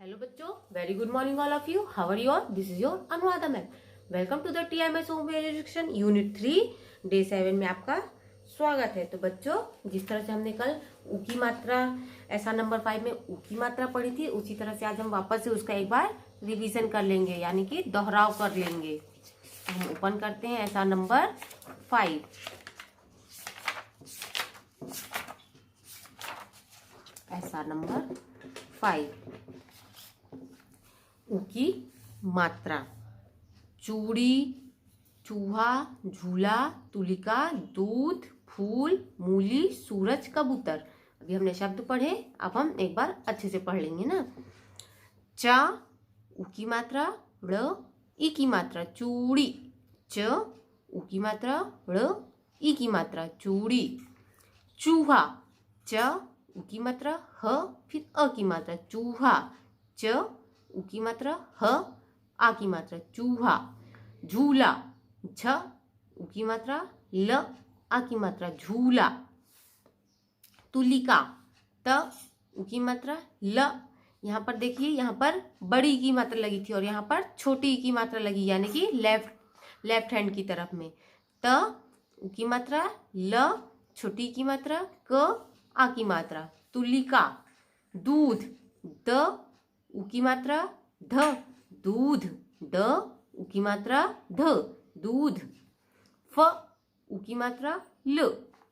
Hello बच्चों, very good morning all of you. How are you all? This is your Anuradha ma'am. Welcome to the TMS home education unit 3 day 7 में आपका स्वागत है। तो बच्चों, जिस तरह से हमने कल ऊ की मात्रा ऐसा नंबर 5 में ऊ की मात्रा पढ़ी थी, उसी तरह से आज हम वापस से उसका एक बार रिवीजन कर लेंगे, यानी कि दोहराव कर लेंगे। तो हम ओपन करते हैं ऐसा नंबर 5। ऐसा नंबर 5 ऊ की मात्रा: चूड़ी, चूहा, झूला, तुलिका, दूध, फूल, मूली, सूरज, कबूतर। अभी हमने शब्द पढ़े, अब हम एक बार अच्छे से पढ़ लेंगे ना। च ऊ की मात्रा, ड़ ई की मात्रा चूड़ी, च ऊ की मात्रा, ड़ ई की मात्रा चूड़ी। चूहा, च ऊ की मात्रा, ह फिर अ की मात्रा चूहा, च ऊ की मात्रा, ह आ की मात्रा चूहा। झूला, झ ऊ की मात्रा, ल आ की मात्रा झूला। तुलिका, त ऊ की मात्रा, ल। यहाँ पर देखिए, यहाँ पर बड़ी की मात्रा लगी थी और यहाँ पर छोटी की मात्रा लगी, यानी कि लेफ्ट हैंड की तरफ में। त ऊ की मात्रा, ल छोटी की मात्रा, क आ की मात्रा। तुलिका। दूध, द ऊ की मात्रा, ध दूध, ड ऊ की मात्रा, ध दूध। फ ऊ की मात्रा, ल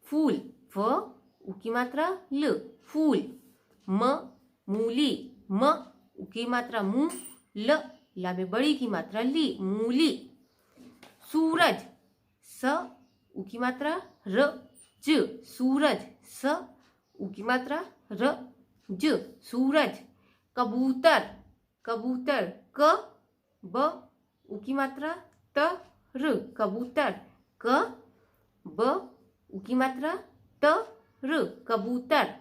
फूल, फ ऊ की मात्रा, ल फूल। म मूली, म ऊ की मात्रा, मु, ल ला में बड़ी की मात्रा, ली मूली। सूरज, स ऊ की मात्रा, र ज सूरज, स ऊ की मात्रा, र ज सूरज। कबूतर, कबूतर, क ब ऊ की मात्रा, त र कबूतर, क ब ऊ की मात्रा, त र कबूतर।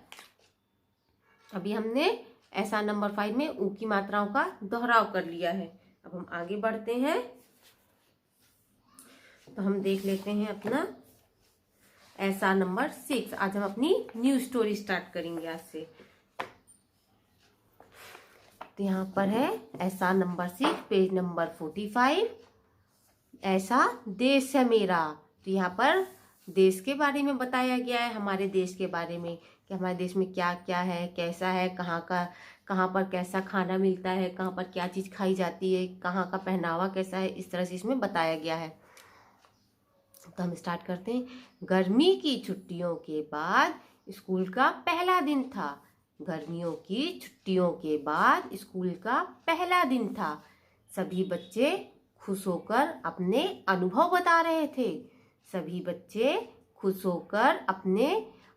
अभी हमने ऐसा नंबर 5 में ऊ की मात्राओं का दोहराव कर लिया है। अब हम आगे बढ़ते हैं, तो हम देख लेते हैं अपना ऐसा नंबर 6। आज हम अपनी न्यू स्टोरी स्टार्ट करेंगे आज से। तो यहाँ पर है ऐसा नंबर 6, पेज नंबर 45। ऐसा देश है मेरा। तो यहाँ पर देश के बारे में बताया गया है, हमारे देश के बारे में कि हमारे देश में क्या क्या है, कैसा है, कहाँ पर कैसा खाना मिलता है, कहाँ पर क्या चीज़ खाई जाती है, कहाँ का पहनावा कैसा है, इस तरह से इसमें बताया गया है। तो हम स्टार्ट करते हैं। गर्मी की छुट्टियों के बाद स्कूल का पहला दिन था। गर्मियों की छुट्टियों के बाद स्कूल का पहला दिन था। सभी बच्चे खुश होकर अपने अनुभव बता रहे थे। सभी बच्चे खुश होकर अपने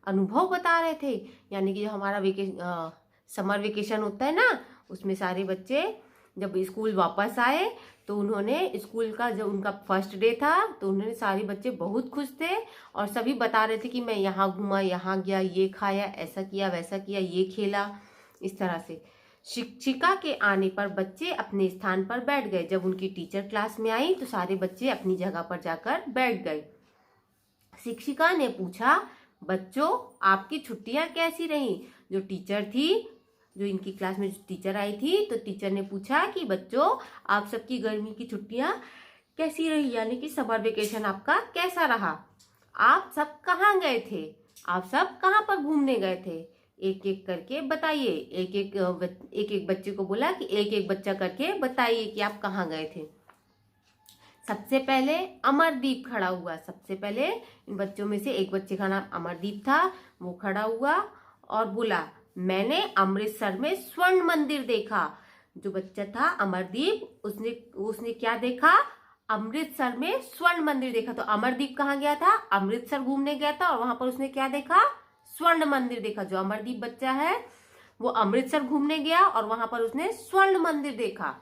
अनुभव बता रहे थे, यानी कि जो हमारा समर वेकेशन होता है ना, उसमें सारे बच्चे जब स्कूल वापस आए तो उन्होंने स्कूल का जब उनका फर्स्ट डे था, तो उन्होंने सारे बच्चे बहुत खुश थे और सभी बता रहे थे कि मैं यहाँ घूमा, यहाँ गया, ये खाया, ऐसा किया, वैसा किया, ये खेला, इस तरह से। शिक्षिका के आने पर बच्चे अपने स्थान पर बैठ गए। जब उनकी टीचर क्लास में आई तो सारे बच्चे अपनी जगह पर जाकर बैठ गए। शिक्षिका ने पूछा, बच्चों आपकी छुट्टियां कैसी रही? जो टीचर थी, जो इनकी क्लास में टीचर आई थी, तो टीचर ने पूछा कि बच्चों आप सबकी गर्मी की छुट्टियां कैसी रही, यानी कि समर वेकेशन आपका कैसा रहा? आप सब कहाँ गए थे? आप सब कहाँ पर घूमने गए थे? एक एक करके बताइए। एक एक बच्चे को बोला कि एक एक बच्चा करके बताइए कि आप कहाँ गए थे। सबसे पहले अमरदीप खड़ा हुआ। सबसे पहले इन बच्चों में से एक बच्चे का नाम अमरदीप था। वो खड़ा हुआ और बोला, मैंने अमृतसर में स्वर्ण मंदिर देखा। जो बच्चा था अमरदीप, उसने क्या देखा? अमृतसर में स्वर्ण मंदिर देखा। तो अमरदीप कहाँ गया था? अमृतसर घूमने गया था और वहां पर उसने क्या देखा? स्वर्ण मंदिर देखा। जो अमरदीप बच्चा है वो अमृतसर घूमने गया और वहां पर उसने स्वर्ण मंदिर देखा।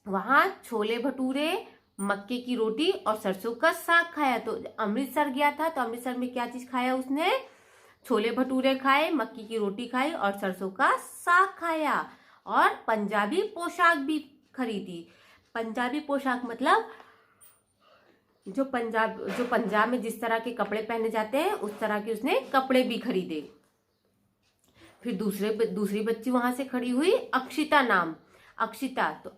वहां छोले भटूरे, मक्के की रोटी और सरसों का साग खाया। तो अमृतसर गया था तो अमृतसर में क्या चीज खाया उसने? छोले भटूरे खाए, मक्की की रोटी खाई और सरसों का साग खाया और पंजाबी पोशाक भी खरीदी। पंजाबी पोशाक मतलब जो पंजाब में जिस तरह के कपड़े पहने जाते हैं उस तरह के उसने कपड़े भी खरीदे। फिर दूसरी बच्ची वहां से खड़ी हुई, अक्षिता नाम, अक्षिता। तो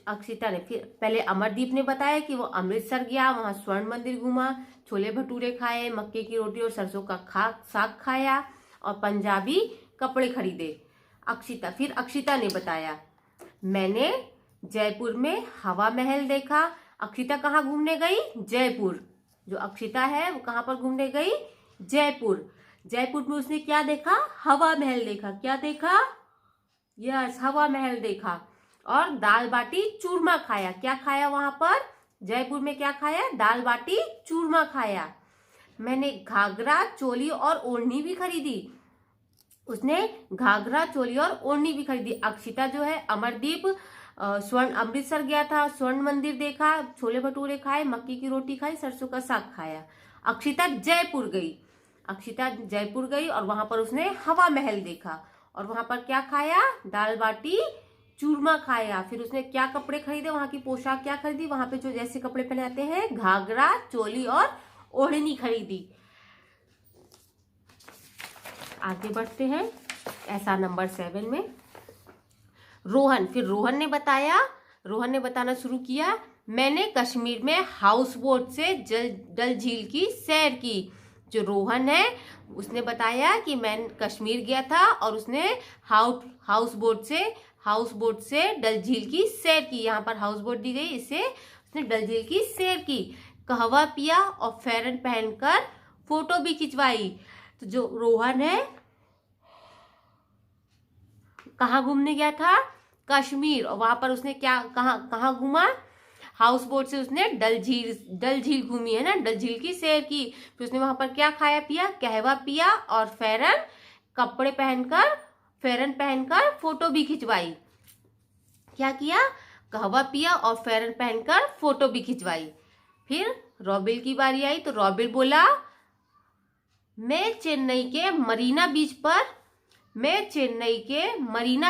अक्षिता ने फिर पहले अमरदीप ने बताया कि वो अमृतसर गया, वहां स्वर्ण मंदिर घूमा, छोले भटूरे खाए, मक्के की रोटी और सरसों का साग खाया और पंजाबी कपड़े खरीदे। फिर अक्षिता ने बताया, मैंने जयपुर में हवा महल देखा। अक्षिता कहाँ घूमने गई? जयपुर। जो अक्षिता है वो कहाँ पर घूमने गई? जयपुर। जयपुर में उसने क्या देखा? हवा महल देखा। क्या देखा? यस, हवा महल देखा। और दाल बाटी चूरमा खाया। क्या खाया वहां पर? जयपुर में क्या खाया? दाल बाटी चूरमा खाया। मैंने घाघरा चोली और ओढ़नी भी खरीदी। उसने घाघरा चोली और ओढ़नी भी खरीदी। अक्षिता जो है, अमरदीप अमृतसर गया था, स्वर्ण मंदिर देखा, छोले भटूरे खाए, मक्की की रोटी खाई, सरसों का साग खाया। अक्षिता जयपुर गई और वहां पर उसने हवा महल देखा और वहां पर क्या खाया? दाल बाटी चूरमा खाया। फिर उसने क्या कपड़े खरीदे? वहां की पोशाक क्या खरीदी? वहां पे जो जैसे कपड़े पहनाते हैं, घाघरा चोली और ओढ़नी खरीदी। आगे बढ़ते हैं। ऐसा नंबर 7 में रोहन ने बताना शुरू किया, मैंने कश्मीर में हाउस बोट से डल झील की सैर की। जो रोहन है उसने बताया कि मैं कश्मीर गया था और उसने हाउस बोट से डल झील की सैर की। यहाँ पर हाउस बोट दी गई, इससे उसने डल झील की सैर की। कहवा पिया और फेरन पहनकर फोटो भी खिंचवाई। तो जो रोहन है कहाँ घूमने गया था? कश्मीर। और वहां पर उसने कहाँ घूमा? हाउस बोट से उसने डल झील घूमी है ना, डल झील की सैर की। फिर उसने वहां पर क्या खाया पिया? कहवा पिया और फेरन पहनकर फोटो भी खिंचवाई। क्या किया? कहवा पिया और फेरन पहनकर फोटो भी खिंचवाई। फिर रॉबिल की बारी आई तो रॉबिल बोला, मैं चेन्नई के मरीना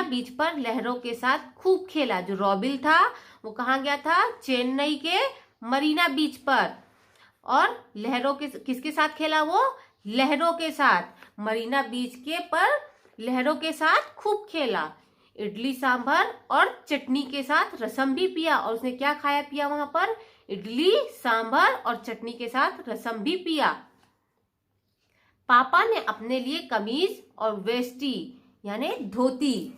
बीच पर लहरों के साथ खूब खेला। जो रॉबिल था वो कहाँ गया था? चेन्नई के मरीना बीच पर। और किसके साथ खेला वो? लहरों के साथ। मरीना बीच पर लहरों के साथ खूब खेला। इडली सांभर और चटनी के साथ रसम भी पिया। और उसने क्या खाया पिया वहां पर? इडली सांभर और चटनी के साथ रसम भी पिया। पापा ने अपने लिए कमीज और वेष्टी यानी धोती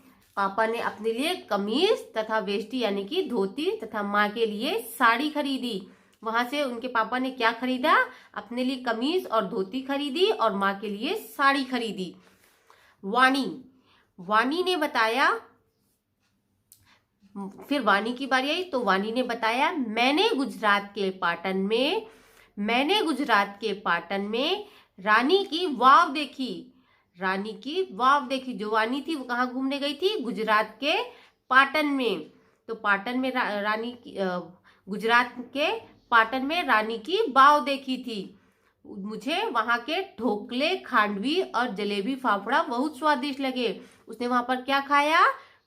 तथा वेष्टी यानी कि धोती तथा माँ के लिए साड़ी खरीदी। वहां से उनके पापा ने क्या खरीदा? अपने लिए कमीज और धोती खरीदी और माँ के लिए साड़ी खरीदी। वाणी ने बताया, फिर वाणी की बारी आई तो वाणी ने बताया, मैंने गुजरात के पाटन में रानी की वाव देखी। जो वाणी थी वो कहाँ घूमने गई थी? गुजरात के पाटन में। तो गुजरात के पाटन में रानी की वाव देखी थी। मुझे वहां के ढोकले, खांडवी और जलेबी फाफड़ा बहुत स्वादिष्ट लगे। उसने वहां पर क्या खाया?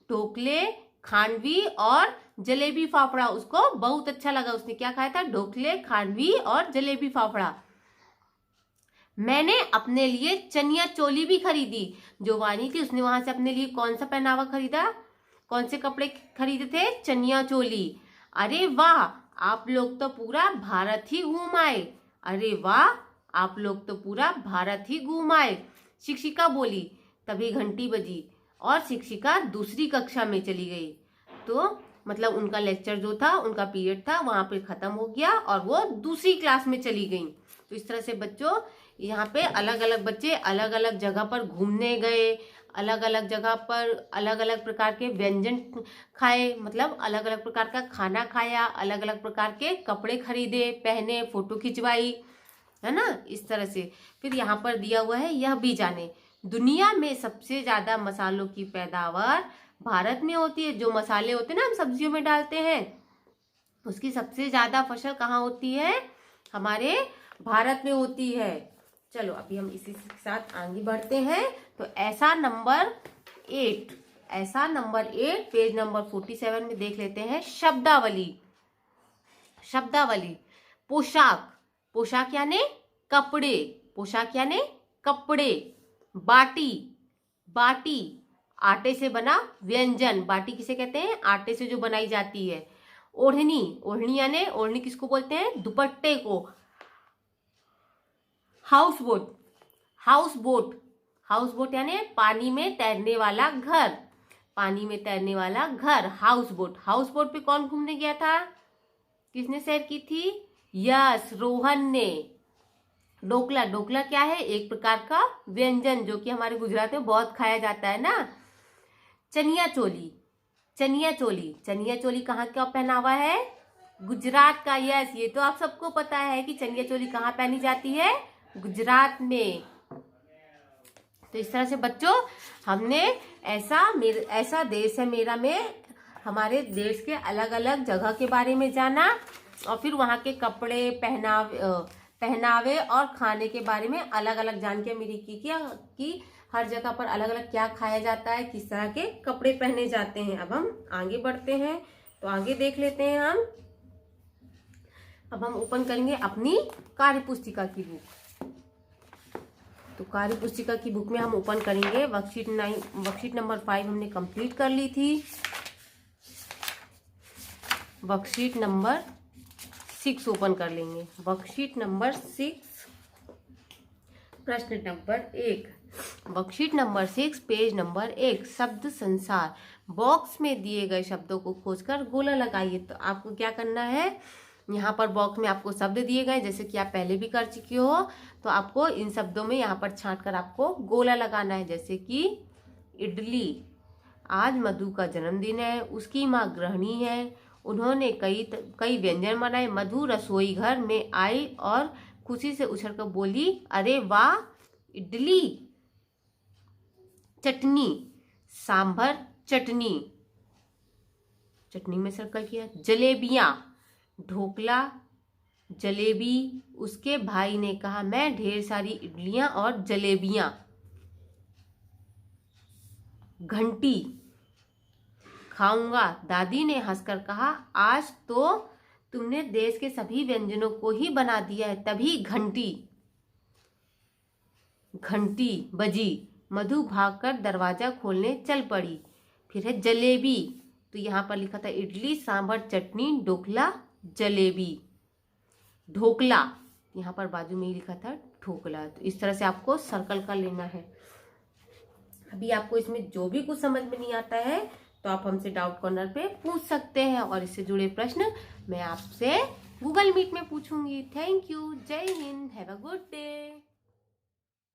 ढोकले, खांडवी और जलेबी फाफड़ा उसको बहुत अच्छा लगा। उसने क्या खाया था? ढोकले, खांडवी और जलेबी फाफड़ा। मैंने अपने लिए चनिया चोली भी खरीदी। जो वाणी थी उसने वहां से अपने लिए कौन सा पहनावा खरीदा? कौन से कपड़े खरीदे थे? चनिया चोली। अरे वाह, आप लोग तो पूरा भारत ही घूम आए। शिक्षिका बोली। तभी घंटी बजी और शिक्षिका दूसरी कक्षा में चली गई। तो मतलब उनका लेक्चर जो था, उनका पीरियड था, वहां पे खत्म हो गया और वो दूसरी क्लास में चली गई। तो इस तरह से बच्चों यहाँ पे अलग अलग बच्चे अलग अलग जगह पर घूमने गए, अलग अलग जगह पर अलग अलग प्रकार के व्यंजन खाए, मतलब अलग अलग प्रकार का खाना खाया, अलग अलग प्रकार के कपड़े खरीदे, पहने, फोटो खिंचवाई, है ना। इस तरह से फिर यहाँ पर दिया हुआ है, यह भी जाने, दुनिया में सबसे ज्यादा मसालों की पैदावार भारत में होती है। जो मसाले होते हैं ना हम सब्जियों में डालते हैं, उसकी सबसे ज्यादा फसल कहाँ होती है? हमारे भारत में होती है। चलो अभी हम इसी के साथ आगे बढ़ते हैं। तो ऐसा नंबर 8 पेज नंबर 47 में देख लेते हैं। शब्दावली। पोशाक यानी कपड़े। बाटी बाटी, आटे से बना व्यंजन। बाटी किसे कहते हैं? आटे से जो बनाई जाती है। ओढ़नी, ओढ़नी यानी ओढ़नी किसको बोलते हैं? दुपट्टे को। House boat, house boat, house boat यानी पानी में तैरने वाला घर, पानी में तैरने वाला घर, हाउस बोट। हाउस बोट पे कौन घूमने गया था? किसने सैर की थी? यस, रोहन ने। ढोकला, ढोकला क्या है? एक प्रकार का व्यंजन जो कि हमारे गुजरात में बहुत खाया जाता है ना। चनिया चोली, चनिया चोली, चनिया चोली कहाँ का पहनावा है? गुजरात का। यस, ये तो आप सबको पता है कि चनिया चोली कहाँ पहनी जाती है? गुजरात में। तो इस तरह से बच्चों हमने ऐसा देश है मेरा में हमारे देश के अलग अलग जगह के बारे में जाना, और फिर वहाँ के कपड़े, पहनावे और खाने के बारे में अलग अलग जानकारी मेरी की कि हर जगह पर अलग अलग क्या खाया जाता है, किस तरह के कपड़े पहने जाते हैं। अब हम आगे बढ़ते हैं, तो आगे देख लेते हैं हम। अब हम ओपन करेंगे अपनी कार्य पुस्तिका की बुक। तो कार्य पुस्तिका की बुक में हम ओपन करेंगे वर्कशीट नंबर 5 हमने कंप्लीट कर ली थी। वर्कशीट नंबर 6 ओपन कर लेंगे। वर्कशीट नंबर 6, प्रश्न number 1। Worksheet number 6, page number 1, शब्द संसार। बॉक्स में दिए गए शब्दों को खोजकर गोला लगाइए। तो आपको क्या करना है? यहाँ पर बॉक्स में आपको शब्द दिए गए, जैसे कि आप पहले भी कर चुके हो, तो आपको इन शब्दों में यहाँ पर छांट कर आपको गोला लगाना है। जैसे कि इडली, आज मधु का जन्मदिन है, उसकी माँ गृहिणी है, उन्होंने कई व्यंजन बनाए। मधु रसोई घर में आई और खुशी से उछलकर बोली, अरे वाह इडली। चटनी, सांभर चटनी, चटनी में सर्कल किया। जलेबियां, ढोकला, जलेबी। उसके भाई ने कहा, मैं ढेर सारी इडलियां और जलेबियां। घंटी, खाऊंगा। दादी ने हंसकर कहा, आज तो तुमने देश के सभी व्यंजनों को ही बना दिया है, तभी घंटी। घंटी बजी। मधु भागकर दरवाजा खोलने चल पड़ी। फिर है जलेबी, तो यहाँ पर लिखा था इडली, सांभर, चटनी, ढोकला, जलेबी। ढोकला, यहाँ पर बाजू में ही लिखा था ढोकला। तो इस तरह से आपको सर्कल कर लेना है। अभी आपको इसमें जो भी कुछ समझ में नहीं आता है तो आप हमसे डाउट कॉर्नर पे पूछ सकते हैं, और इससे जुड़े प्रश्न मैं आपसे गूगल मीट में पूछूंगी। Thank you. जय हिंद। Have a good day.